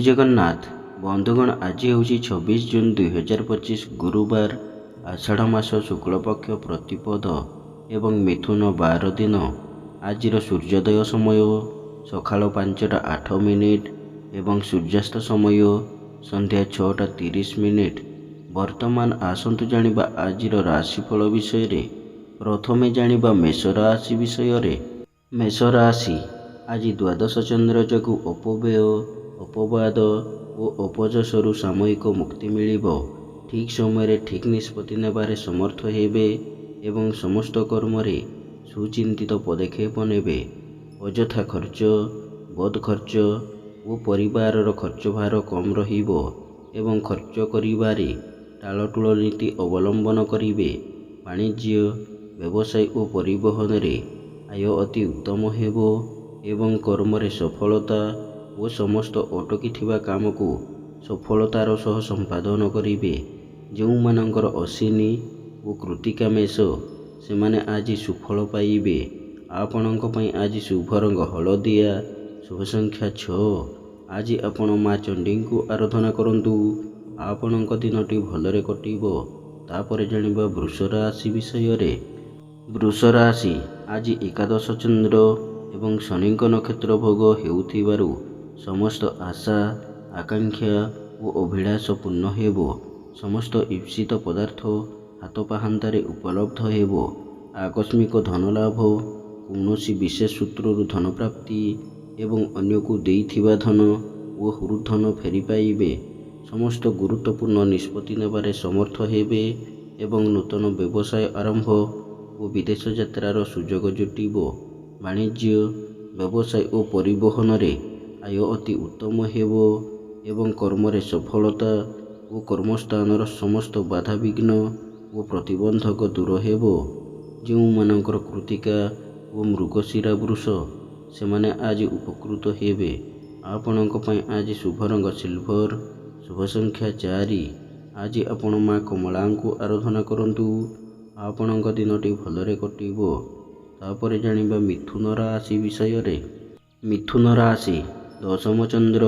ଜଗନ୍ନାଥ। ବନ୍ଧୁଗଣ, ଆଜି ହେଉଛି 26 ଜୁନ୍ 2025 ଗୁରୁବାର, ଆଷାଢ଼ ମାସ ଶୁକ୍ଳପକ୍ଷ ପ୍ରତିପଦ ଏବଂ ମିଥୁନ 12 ଦିନ। ଆଜିର ସୂର୍ଯ୍ୟୋଦୟ ସମୟ ସକାଳ 5ଟା 8 ମିନିଟ୍ ଏବଂ ସୂର୍ଯ୍ୟାସ୍ତ ସମୟ ସନ୍ଧ୍ୟା 6ଟା 30 ମିନିଟ୍। ବର୍ତ୍ତମାନ ଆସନ୍ତୁ ଜାଣିବା ଆଜିର ରାଶିଫଳ ବିଷୟରେ। ପ୍ରଥମେ ଜାଣିବା ମେଷ ରାଶି ବିଷୟରେ। ମେଷ ରାଶି, ଆଜି ଦ୍ୱାଦଶ ଚନ୍ଦ୍ର ଯୋଗୁଁ ଅପବ୍ୟୟ, ଅପବାଦ ଓ ଅପଯଶରୁ ସାମୟିକ ମୁକ୍ତି ମିଳିବ। ଠିକ୍ ସମୟରେ ଠିକ୍ ନିଷ୍ପତ୍ତି ନେବାରେ ସମର୍ଥ ହେବେ ଏବଂ ସମସ୍ତ କର୍ମରେ ସୁଚିନ୍ତିତ ପଦକ୍ଷେପ ନେବେ। ଅଯଥା ଖର୍ଚ୍ଚ, ବଦ୍ ଖର୍ଚ୍ଚ ଓ ପରିବାରର ଖର୍ଚ୍ଚ ଭାର କମ୍ ରହିବ ଏବଂ ଖର୍ଚ୍ଚ କରିବାରେ ଟାଳଟୁଳ ନୀତି ଅବଲମ୍ବନ କରିବେ। ବାଣିଜ୍ୟ, ବ୍ୟବସାୟ ଓ ପରିବହନରେ ଆୟ ଅତି ଉତ୍ତମ ହେବ ଏବଂ କର୍ମରେ ସଫଳତା ଓ ସମସ୍ତ ଅଟକିଥିବା କାମକୁ ସଫଳତାର ସହ ସମ୍ପାଦନ କରିବେ। ଯେଉଁମାନଙ୍କର ଅଶ୍ୱିନୀ ଓ କୃତ୍ତିକା ମେଷ, ସେମାନେ ଆଜି ସୁଫଳ ପାଇବେ। ଆପଣଙ୍କ ପାଇଁ ଆଜି ଶୁଭ ରଙ୍ଗ ହଳଦିଆ, ଶୁଭ ସଂଖ୍ୟା 6। ଆଜି ଆପଣ ମା ଚଣ୍ଡୀଙ୍କୁ ଆରାଧନା କରନ୍ତୁ। ଆପଣଙ୍କ ଦିନଟି ଭଲରେ କଟିବ। ତାପରେ ଜାଣିବା ବୃଷ ରାଶି ବିଷୟରେ। ବୃଷ ରାଶି, ଆଜି ଏକାଦଶ ଚନ୍ଦ୍ର ଏବଂ ଶନିଙ୍କ ନକ୍ଷତ୍ର ଭୋଗ ହେଉଥିବାରୁ ସମସ୍ତ ଆଶା, ଆକାଂକ୍ଷା ଓ ଅଭିଳାଷ ପୂର୍ଣ୍ଣ ହେବ। ସମସ୍ତ ଇପ୍ସିତ ପଦାର୍ଥ ହାତ ପାହାନ୍ତାରେ ଉପଲବ୍ଧ ହେବ। ଆକସ୍ମିକ ଧନଲାଭ, କୌଣସି ବିଶେଷ ସୂତ୍ରରୁ ଧନ ପ୍ରାପ୍ତି ଏବଂ ଅନ୍ୟକୁ ଦେଇଥିବା ଧନ ଓ ହୃଦ୍ଧନ ଫେରି ପାଇବେ। ସମସ୍ତ ଗୁରୁତ୍ୱପୂର୍ଣ୍ଣ ନିଷ୍ପତ୍ତି ନେବାରେ ସମର୍ଥ ହେବେ ଏବଂ ନୂତନ ବ୍ୟବସାୟ ଆରମ୍ଭ ଓ ବିଦେଶ ଯାତ୍ରାର ସୁଯୋଗ ଜୁଟିବ। ବାଣିଜ୍ୟ, ବ୍ୟବସାୟ ଓ ପରିବହନରେ ଆୟ ଅତି ଉତ୍ତମ ହେବ ଏବଂ କର୍ମରେ ସଫଳତା ଓ କର୍ମସ୍ଥାନର ସମସ୍ତ ବାଧାବିଘ୍ନ ଓ ପ୍ରତିବନ୍ଧକ ଦୂର ହେବ। ଯେଉଁମାନଙ୍କର କୃତ୍ତିକା ଓ ମୃଗଶିରା ବୃଷ, ସେମାନେ ଆଜି ଉପକୃତ ହେବେ। ଆପଣଙ୍କ ପାଇଁ ଆଜି ଶୁଭ ରଙ୍ଗ ସିଲଭର, ଶୁଭ ସଂଖ୍ୟା 4। ଆଜି ଆପଣ ମା କମଳାଙ୍କୁ ଆରାଧନା କରନ୍ତୁ। ଆପଣଙ୍କ ଦିନଟି ଭଲରେ କଟିବ। ତାପରେ ଜାଣିବା ମିଥୁନ ରାଶି ବିଷୟରେ। ମିଥୁନ ରାଶି, ଦଶମ ଚନ୍ଦ୍ର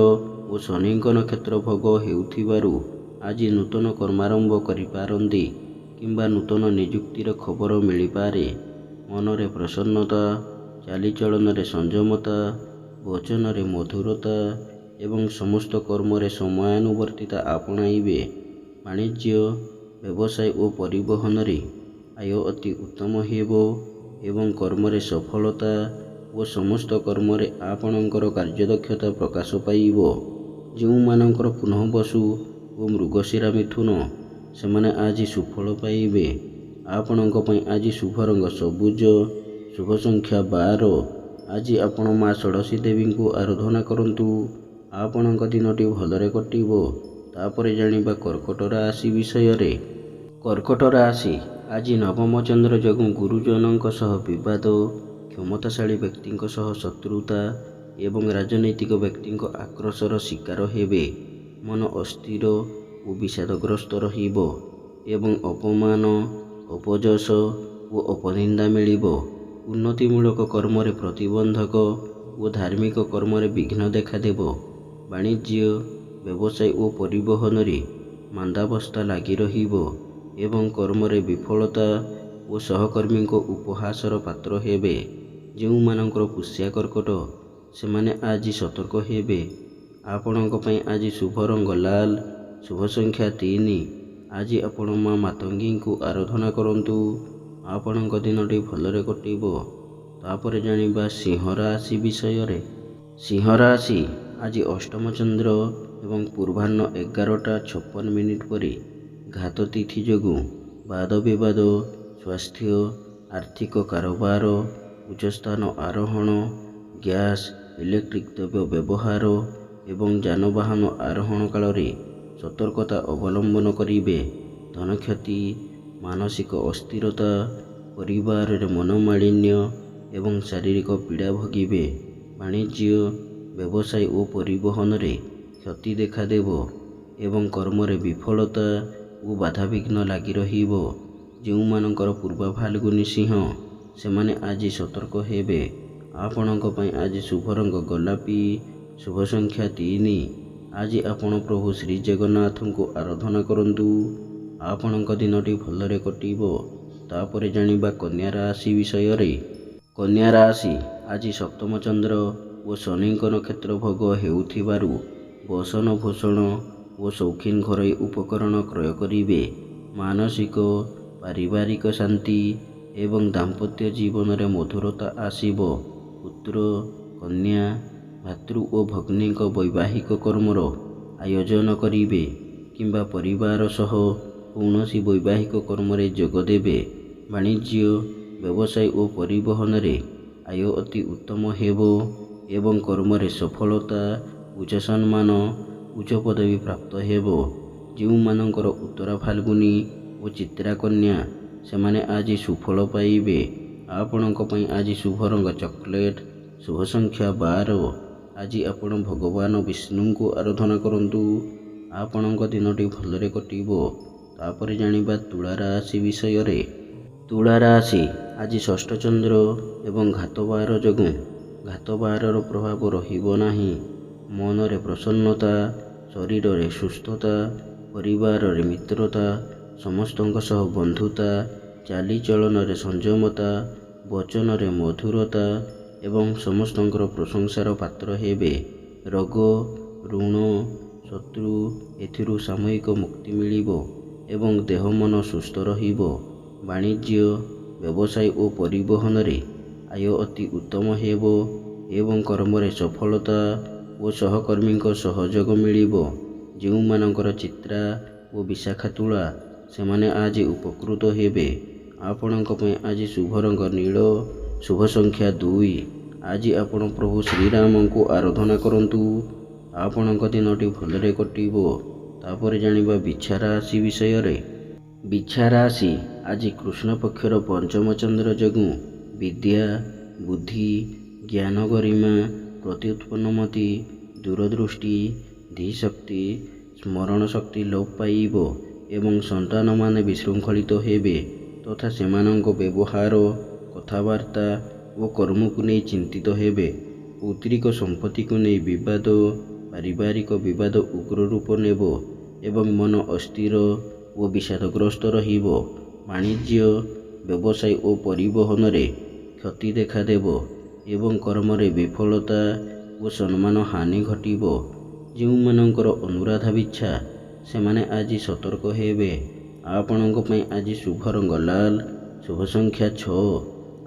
ଓ ଶନିଙ୍କ ନକ୍ଷତ୍ର ଭୋଗ ହେଉଥିବାରୁ ଆଜି ନୂତନ କର୍ମାରମ୍ଭ କରିପାରନ୍ତି କିମ୍ବା ନୂତନ ନିଯୁକ୍ତିର ଖବର ମିଳିପାରେ। ମନରେ ପ୍ରସନ୍ନତା, ଚାଲିଚଳନରେ ସଂଯମତା, ବଚନରେ ମଧୁରତା ଏବଂ ସମସ୍ତ କର୍ମରେ ସମୟାନୁବର୍ତ୍ତିତା ଆପଣାଇବେ। ବାଣିଜ୍ୟ, ବ୍ୟବସାୟ ଓ ପରିବହନରେ ଆୟ ଅତି ଉତ୍ତମ ହେବ ଏବଂ କର୍ମରେ ସଫଳତା ଓ ସମସ୍ତ କର୍ମରେ ଆପଣଙ୍କର କାର୍ଯ୍ୟଦକ୍ଷତା ପ୍ରକାଶ ପାଇବ। ଯେଉଁମାନଙ୍କର ପୁନଃବସୁ ଓ ମୃଗଶିରା ମିଥୁନ, ସେମାନେ ଆଜି ସୁଫଳ ପାଇବେ। ଆପଣଙ୍କ ପାଇଁ ଆଜି ଶୁଭ ରଙ୍ଗ ସବୁଜ, ଶୁଭ ସଂଖ୍ୟା 12। ଆଜି ଆପଣ ମା ଷୋଡ଼ଶୀ ଦେବୀଙ୍କୁ ଆରାଧନା କରନ୍ତୁ। ଆପଣଙ୍କ ଦିନଟି ଭଲରେ କଟିବ। ତାପରେ ଜାଣିବା କର୍କଟ ରାଶି ବିଷୟରେ। କର୍କଟ ରାଶି, ଆଜି ନବମ ଚନ୍ଦ୍ର ଯୋଗୁଁ ଗୁରୁଜନଙ୍କ ସହ ବିବାଦ, କ୍ଷମତାଶାଳୀ ବ୍ୟକ୍ତିଙ୍କ ସହ ଶତ୍ରୁତା ଏବଂ ରାଜନୈତିକ ବ୍ୟକ୍ତିଙ୍କ ଆକ୍ରୋଶର ଶିକାର ହେବେ। ମନ ଅସ୍ଥିର ଓ ବିଷାଦଗ୍ରସ୍ତ ରହିବ ଏବଂ ଅପମାନ, ଅପଯଶ ଓ ଅପନିନ୍ଦା ମିଳିବ। ଉନ୍ନତିମୂଳକ କର୍ମରେ ପ୍ରତିବନ୍ଧକ ଓ ଧାର୍ମିକ କର୍ମରେ ବିଘ୍ନ ଦେଖାଦେବ। ବାଣିଜ୍ୟ, ବ୍ୟବସାୟ ଓ ପରିବହନରେ ମାନ୍ଦାବସ୍ଥା ଲାଗି ରହିବ ଏବଂ କର୍ମରେ ବିଫଳତା ଓ ସହକର୍ମୀଙ୍କ ଉପହାସର ପାତ୍ର ହେବେ। ଯେଉଁମାନଙ୍କର ପୁଷ୍ୟା କର୍କଟ, ସେମାନେ ଆଜି ସତର୍କ ହେବେ। ଆପଣଙ୍କ ପାଇଁ ଆଜି ଶୁଭ ରଙ୍ଗ ଲାଲ, ଶୁଭ ସଂଖ୍ୟା 3। ଆଜି ଆପଣ ମା ମାତଙ୍ଗୀଙ୍କୁ ଆରାଧନା କରନ୍ତୁ। ଆପଣଙ୍କ ଦିନଟି ଭଲରେ କଟିବ। ତାପରେ ଜାଣିବା ସିଂହ ରାଶି ବିଷୟରେ। ସିଂହ ରାଶି, ଆଜି ଅଷ୍ଟମ ଚନ୍ଦ୍ର ଏବଂ ପୂର୍ବାହ୍ନ 11ଟା 56 ମିନିଟ୍ ପରେ ଘାତ ତିଥି ଯୋଗୁଁ ବାଦ ବିବାଦ, ସ୍ୱାସ୍ଥ୍ୟ, ଆର୍ଥିକ କାରବାର, ଉଚ୍ଚସ୍ଥାନ ଆରୋହଣ, ଗ୍ୟାସ୍, ଇଲେକ୍ଟ୍ରିକ୍ ଦ୍ରବ୍ୟ ବ୍ୟବହାର ଏବଂ ଯାନବାହନ ଆରୋହଣ କାଳରେ ସତର୍କତା ଅବଲମ୍ବନ କରିବେ। ଧନକ୍ଷତି, ମାନସିକ ଅସ୍ଥିରତା, ପରିବାରରେ ମନୋମାଳିନ୍ୟ ଏବଂ ଶାରୀରିକ ପୀଡ଼ା ଭୋଗିବେ। ବାଣିଜ୍ୟ, ବ୍ୟବସାୟ ଓ ପରିବହନରେ କ୍ଷତି ଦେଖାଦେବ ଏବଂ କର୍ମରେ ବିଫଳତା ଓ ବାଧାବିଘ୍ନ ଲାଗି ରହିବ। ଯେଉଁମାନଙ୍କର ପୂର୍ବ ଫାଲ୍ଗୁନୀ ସିଂହ, ସେମାନେ ଆଜି ସତର୍କ ହେବେ। ଆପଣଙ୍କ ପାଇଁ ଆଜି ଶୁଭ ରଙ୍ଗ ଗୋଲାପୀ, ଶୁଭ ସଂଖ୍ୟା 3। ଆଜି ଆପଣ ପ୍ରଭୁ ଶ୍ରୀ ଜଗନ୍ନାଥଙ୍କୁ ଆରାଧନା କରନ୍ତୁ। ଆପଣଙ୍କ ଦିନଟି ଭଲରେ କଟିବ। ତାପରେ ଜାଣିବା କନ୍ୟା ରାଶି ବିଷୟରେ। କନ୍ୟା ରାଶି ଆଜି ସପ୍ତମ ଚନ୍ଦ୍ର ଓ ଶନିଙ୍କ ନକ୍ଷତ୍ର ଭୋଗ ହେଉଥିବାରୁ ବସନ ଭୂଷଣ ଓ ସୌଖିନ ଘରୋଇ ଉପକରଣ କ୍ରୟ କରିବେ। ମାନସିକ ପାରିବାରିକ ଶାନ୍ତି ଏବଂ ଦାମ୍ପତ୍ୟ ଜୀବନରେ ମଧୁରତା ଆସିବ। ପୁତ୍ର କନ୍ୟା ଭାତୃ ଓ ଭଗ୍ନୀଙ୍କ ବୈବାହିକ କର୍ମର ଆୟୋଜନ କରିବେ କିମ୍ବା ପରିବାର ସହ କୌଣସି ବୈବାହିକ କର୍ମରେ ଯୋଗ ଦେବେ। ବାଣିଜ୍ୟ ବ୍ୟବସାୟ ଓ ପରିବହନରେ ଆୟ ଅତି ଉତ୍ତମ ହେବ ଏବଂ କର୍ମରେ ସଫଳତା, ଉଚ୍ଚ ସମ୍ମାନ, ଉଚ୍ଚ ପଦବୀ ପ୍ରାପ୍ତ ହେବ। ଯେଉଁମାନଙ୍କର ଉତ୍ତରା ଫାଲ୍ଗୁନୀ ଓ ଚିତ୍ରା କନ୍ୟା ସେମାନେ ଆଜି ସୁଫଳ ପାଇବେ। ଆପଣଙ୍କ ପାଇଁ ଆଜି ଶୁଭ ରଙ୍ଗ ଚକୋଲେଟ୍, ଶୁଭ ସଂଖ୍ୟା 12। ଆଜି ଆପଣ ଭଗବାନ ବିଷ୍ଣୁଙ୍କୁ ଆରାଧନା କରନ୍ତୁ। ଆପଣଙ୍କ ଦିନଟି ଭଲରେ କଟିବ। ତାପରେ ଜାଣିବା ତୁଳା ରାଶି ବିଷୟରେ। ତୁଳା ରାଶି ଆଜି ଷଷ୍ଠ ଚନ୍ଦ୍ର ଏବଂ ଘାତ 12 ଯୋଗୁଁ ଘାତ 12ର ପ୍ରଭାବ ରହିବ ନାହିଁ। ମନରେ ପ୍ରସନ୍ନତା, ଶରୀରରେ ସୁସ୍ଥତା, ପରିବାରରେ ମିତ୍ରତା, ସମସ୍ତଙ୍କ ସହ ବନ୍ଧୁତା, ଚାଲିଚଳନରେ ସଂଯମତା, ବଚନରେ ମଧୁରତା ଏବଂ ସମସ୍ତଙ୍କର ପ୍ରଶଂସାର ପାତ୍ର ହେବେ। ରୋଗ, ଋଣ, ଶତ୍ରୁ ଏଥିରୁ ସାମୟିକ ମୁକ୍ତି ମିଳିବ ଏବଂ ଦେହ ମନ ସୁସ୍ଥ ରହିବ। ବାଣିଜ୍ୟ ବ୍ୟବସାୟ ଓ ପରିବହନରେ ଆୟ ଅତି ଉତ୍ତମ ହେବ ଏବଂ କର୍ମରେ ସଫଳତା ଓ ସହକର୍ମୀଙ୍କ ସହଯୋଗ ମିଳିବ। ଯେଉଁମାନଙ୍କର ଚିତ୍ରା ଓ ବିଶାଖା ତୁଳା ସେମାନେ ଆଜି ଉପକୃତ ହେବେ। ଆପଣଙ୍କ ପାଇଁ ଆଜି ଶୁଭ ରଙ୍ଗ ନୀଳ, ଶୁଭ ସଂଖ୍ୟା 2। ଆଜି ଆପଣ ପ୍ରଭୁ ଶ୍ରୀରାମଙ୍କୁ ଆରାଧନା କରନ୍ତୁ। ଆପଣଙ୍କ ଦିନଟି ଭଲରେ କଟିବ। ତାପରେ ଜାଣିବା ବିଛା ରାଶି ବିଷୟରେ। ବିଛା ରାଶି ଆଜି କୃଷ୍ଣ ପକ୍ଷର ପଞ୍ଚମ ଚନ୍ଦ୍ର ଯୋଗୁଁ ବିଦ୍ୟା, ବୁଦ୍ଧି, ଜ୍ଞାନ, ଗରିମା, ପ୍ରତ୍ୟୁତ୍ପନ୍ନମତି, ଦୂରଦୃଷ୍ଟି, ଧୀଶକ୍ତି, ସ୍ମରଣ ଶକ୍ତି ଲୋପ ପାଇବ ଏବଂ ସନ୍ତାନମାନେ ବିଶୃଙ୍ଖଳିତ ହେବେ ତଥା ସେମାନଙ୍କ ବ୍ୟବହାର, କଥାବାର୍ତ୍ତା ଓ କର୍ମକୁ ନେଇ ଚିନ୍ତିତ ହେବେ। ପୌତ୍ରିକ ସମ୍ପତ୍ତିକୁ ନେଇ ବିବାଦ, ପାରିବାରିକ ବିବାଦ ଉଗ୍ର ରୂପ ନେବ ଏବଂ ମନ ଅସ୍ଥିର ଓ ବିଷାଦଗ୍ରସ୍ତ ରହିବ। ବାଣିଜ୍ୟ ବ୍ୟବସାୟ ଓ ପରିବହନରେ କ୍ଷତି ଦେଖାଦେବ ଏବଂ କର୍ମରେ ବିଫଳତା ଓ ସମ୍ମାନ ହାନି ଘଟିବ। ଯେଉଁମାନଙ୍କର ଅନୁରାଧା ବିଚ୍ଛା ସେମାନେ ଆଜି ସତର୍କ ହେବେ। ଆପଣଙ୍କ ପାଇଁ ଆଜି ଶୁଭ ରଙ୍ଗ ଲାଲ, ଶୁଭ ସଂଖ୍ୟା 6।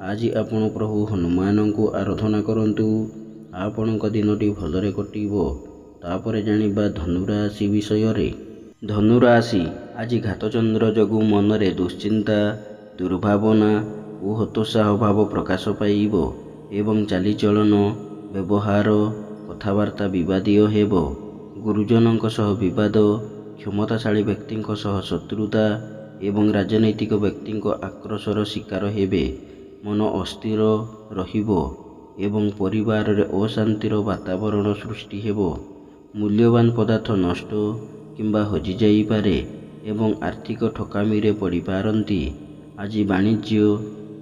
ଆଜି ଆପଣ ପ୍ରଭୁ ହନୁମାନଙ୍କୁ ଆରାଧନା କରନ୍ତୁ। ଆପଣଙ୍କ ଦିନଟି ଭଲରେ କଟିବ। ତାପରେ ଜାଣିବା ଧନୁ ରାଶି ବିଷୟରେ। ଧନୁ ରାଶି ଆଜି ଘାତ ଚନ୍ଦ୍ର ଯୋଗୁଁ ମନରେ ଦୁଶ୍ଚିନ୍ତା, ଦୁର୍ଭାବନା ଓ ହତୋତ୍ସାହ ଭାବ ପ୍ରକାଶ ପାଇବ ଏବଂ ଚାଲିଚଳନ, ବ୍ୟବହାର, କଥାବାର୍ତ୍ତା ବିବାଦୀୟ ହେବ। ଗୁରୁଜନଙ୍କ ସହ ବିବାଦ, କ୍ଷମତାଶାଳୀ ବ୍ୟକ୍ତିଙ୍କ ସହ ଶତ୍ରୁତା ଏବଂ ରାଜନୈତିକ ବ୍ୟକ୍ତିଙ୍କ ଆକ୍ରୋଶର ଶିକାର ହେବେ। ମନ ଅସ୍ଥିର ରହିବ ଏବଂ ପରିବାରରେ ଅଶାନ୍ତିର ବାତାବରଣ ସୃଷ୍ଟି ହେବ। ମୂଲ୍ୟବାନ ପଦାର୍ଥ ନଷ୍ଟ କିମ୍ବା ହଜିଯାଇପାରେ ଏବଂ ଆର୍ଥିକ ଠକାମିରେ ପଡ଼ିପାରନ୍ତି। ଆଜି ବାଣିଜ୍ୟ,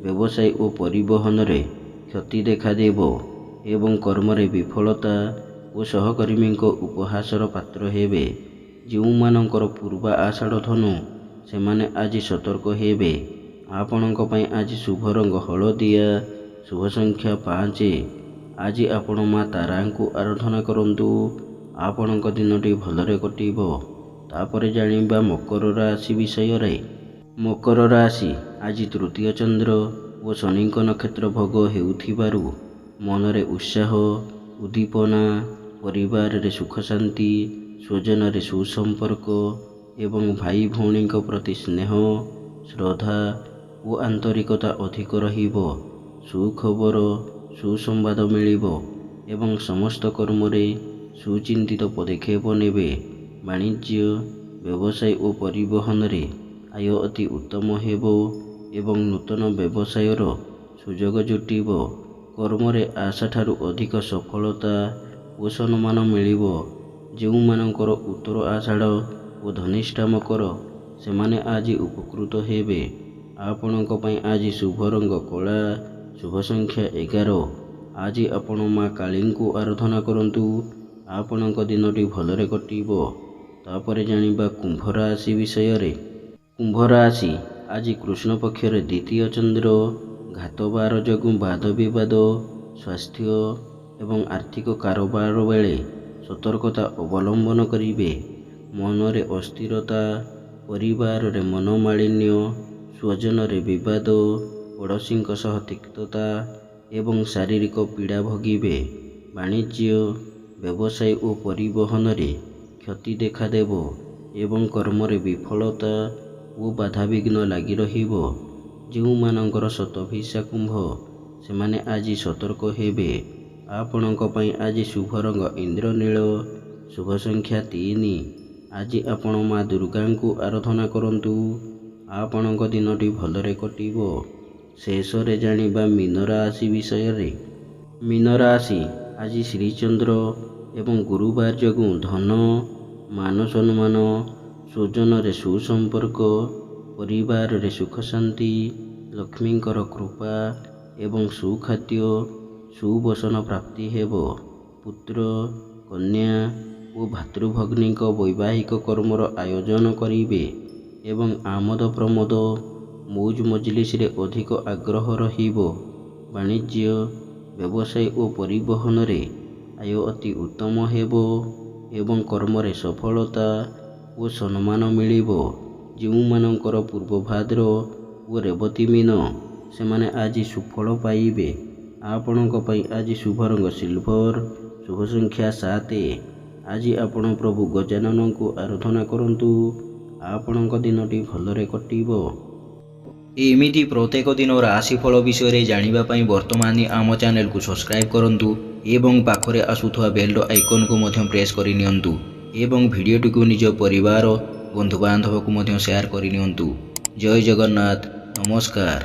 ବ୍ୟବସାୟ ଓ ପରିବହନରେ କ୍ଷତି ଦେଖାଦେବ ଏବଂ କର୍ମରେ ବିଫଳତା ଓ ସହକର୍ମୀଙ୍କ ଉପହାସର ପାତ୍ର ହେବେ। ଯେଉଁମାନଙ୍କର ପୂର୍ବା ଆଷାଢ଼ ଧନୁ ସେମାନେ ଆଜି ସତର୍କ ହେବେ। ଆପଣଙ୍କ ପାଇଁ ଆଜି ଶୁଭ ରଙ୍ଗ ହଳଦିଆ, ଶୁଭ ସଂଖ୍ୟା 5। ଆଜି ଆପଣ ମା ତାରାଙ୍କୁ ଆରାଧନା କରନ୍ତୁ। ଆପଣଙ୍କ ଦିନଟି ଭଲରେ କଟିବ। ତାପରେ ଜାଣିବା ମକର ରାଶି ବିଷୟରେ। ମକର ରାଶି ଆଜି ତୃତୀୟ ଚନ୍ଦ୍ର ଓ ଶନିଙ୍କ ନକ୍ଷତ୍ର ଭୋଗ ହେଉଥିବାରୁ ମନରେ ଉତ୍ସାହ, ଉଦ୍ଦୀପନା, ପରିବାରରେ ସୁଖ ଶାନ୍ତି, ସ୍ୱଜନରେ ସୁସମ୍ପର୍କ ଏବଂ ଭାଇ ଭଉଣୀଙ୍କ ପ୍ରତି ସ୍ନେହ, ଶ୍ରଦ୍ଧା ଓ ଆନ୍ତରିକତା ଅଧିକ ରହିବ। ସୁଖବର, ସୁସମ୍ବାଦ ମିଳିବ ଏବଂ ସମସ୍ତ କର୍ମରେ ସୁଚିନ୍ତିତ ପଦକ୍ଷେପ ନେବେ। ବାଣିଜ୍ୟ, ବ୍ୟବସାୟ ଓ ପରିବହନରେ ଆୟ ଅତି ଉତ୍ତମ ହେବ ଏବଂ ନୂତନ ବ୍ୟବସାୟର ସୁଯୋଗ ଜୁଟିବ। କର୍ମରେ ଆଶାଠାରୁ ଅଧିକ ସଫଳତା ଓ ସମ୍ମାନ ମିଳିବ। ଯେଉଁମାନଙ୍କର ଉତ୍ତର ଆଷାଢ଼ ଓ ଧନିଷ୍ଠା ମକର ସେମାନେ ଆଜି ଉପକୃତ ହେବେ। ଆପଣଙ୍କ ପାଇଁ ଆଜି ଶୁଭ ରଙ୍ଗ କଳା, ଶୁଭ ସଂଖ୍ୟା 11। ଆଜି ଆପଣ ମା କାଳୀଙ୍କୁ ଆରାଧନା କରନ୍ତୁ। ଆପଣଙ୍କ ଦିନଟି ଭଲରେ କଟିବ। ତାପରେ ଜାଣିବା କୁମ୍ଭ ରାଶି ବିଷୟରେ। କୁମ୍ଭ ରାଶି ଆଜି କୃଷ୍ଣ ପକ୍ଷରେ ଦ୍ୱିତୀୟ ଚନ୍ଦ୍ର ଘାତବାର ଯୋଗୁଁ ବାଦ ବିବାଦ, ସ୍ୱାସ୍ଥ୍ୟ ଏବଂ ଆର୍ଥିକ କାରବାର ବେଳେ ସତର୍କତା ଅବଲମ୍ବନ କରିବେ। ମନରେ ଅସ୍ଥିରତା, ପରିବାରରେ ମନୋମାଳିନ୍ୟ, ସ୍ୱଜନରେ ବିବାଦ, ପଡ଼ୋଶୀଙ୍କ ସହ ତିକ୍ତତା ଏବଂ ଶାରୀରିକ ପୀଡ଼ା ଭୋଗିବେ। ବାଣିଜ୍ୟ, ବ୍ୟବସାୟ ଓ ପରିବହନରେ କ୍ଷତି ଦେଖାଦେବ ଏବଂ କର୍ମରେ ବିଫଳତା ଓ ବାଧାବିଘ୍ନ ଲାଗି ରହିବ। ଯେଉଁମାନଙ୍କର ଶତଭିଷା କୁମ୍ଭ ସେମାନେ ଆଜି ସତର୍କ ହେବେ। ଆପଣଙ୍କ ପାଇଁ ଆଜି ଶୁଭ ରଙ୍ଗ ଇନ୍ଦ୍ରନୀଳ, ଶୁଭ ସଂଖ୍ୟା 3। ଆଜି ଆପଣ ମା ଦୁର୍ଗାଙ୍କୁ ଆରାଧନା କରନ୍ତୁ। ଆପଣଙ୍କ ଦିନଟି ଭଲରେ କଟିବ। ଶେଷରେ ଜାଣିବା ମୀନ ରାଶି ବିଷୟରେ। ମୀନ ରାଶି ଆଜି ଶ୍ରୀଚନ୍ଦ୍ର ଏବଂ ଗୁରୁବାର ଯୋଗୁଁ ଧନ, ମାନ ସମ୍ମାନ, ସ୍ୱଜନରେ ସୁସମ୍ପର୍କ, ପରିବାରରେ ସୁଖ ଶାନ୍ତି, ଲକ୍ଷ୍ମୀଙ୍କର କୃପା ଏବଂ ସୁଖାଦ୍ୟ, ସୁବସନ ପ୍ରାପ୍ତି ହେବ। ପୁତ୍ର, କନ୍ୟା ଓ ଭାତୃଭଗ୍ନୀଙ୍କ ବୈବାହିକ କର୍ମର ଆୟୋଜନ କରିବେ ଏବଂ ଆମୋଦ ପ୍ରମୋଦ, ମୌଜ ମଜଲିସରେ ଅଧିକ ଆଗ୍ରହ ରହିବ। ବାଣିଜ୍ୟ, ବ୍ୟବସାୟ ଓ ପରିବହନରେ ଆୟ ଅତି ଉତ୍ତମ ହେବ ଏବଂ କର୍ମରେ ସଫଳତା ଓ ସମ୍ମାନ ମିଳିବ। ଯେଉଁମାନଙ୍କର ପୂର୍ବଭାଦ୍ର ଓ ରେବତୀ ମୀନ ସେମାନେ ଆଜି ସୁଫଳ ପାଇବେ। ଆପଣଙ୍କ ପାଇଁ ଆଜି ଶୁଭ ରଙ୍ଗ ସିଲଭର, ଶୁଭ ସଂଖ୍ୟା 7। ଆଜି ଆପଣ ପ୍ରଭୁ ଗଜାନନଙ୍କୁ ଆରାଧନା କରନ୍ତୁ। ଆପଣଙ୍କ ଦିନଟି ଭଲରେ କଟିବ। ଏମିତି ପ୍ରତ୍ୟେକ ଦିନ ରାଶିଫଳ ବିଷୟରେ ଜାଣିବା ପାଇଁ ବର୍ତ୍ତମାନ ଆମ ଚ୍ୟାନେଲକୁ ସବସ୍କ୍ରାଇବ୍ କରନ୍ତୁ ଏବଂ ପାଖରେ ଆସୁଥିବା ବେଲ୍ର ଆଇକନ୍କୁ ମଧ୍ୟ ପ୍ରେସ୍ କରିନିଅନ୍ତୁ ଏବଂ ଭିଡ଼ିଓଟିକୁ ନିଜ ପରିବାର, ବନ୍ଧୁବାନ୍ଧବକୁ ମଧ୍ୟ ସେୟାର କରିନିଅନ୍ତୁ। ଜୟ ଜଗନ୍ନାଥ। ନମସ୍କାର।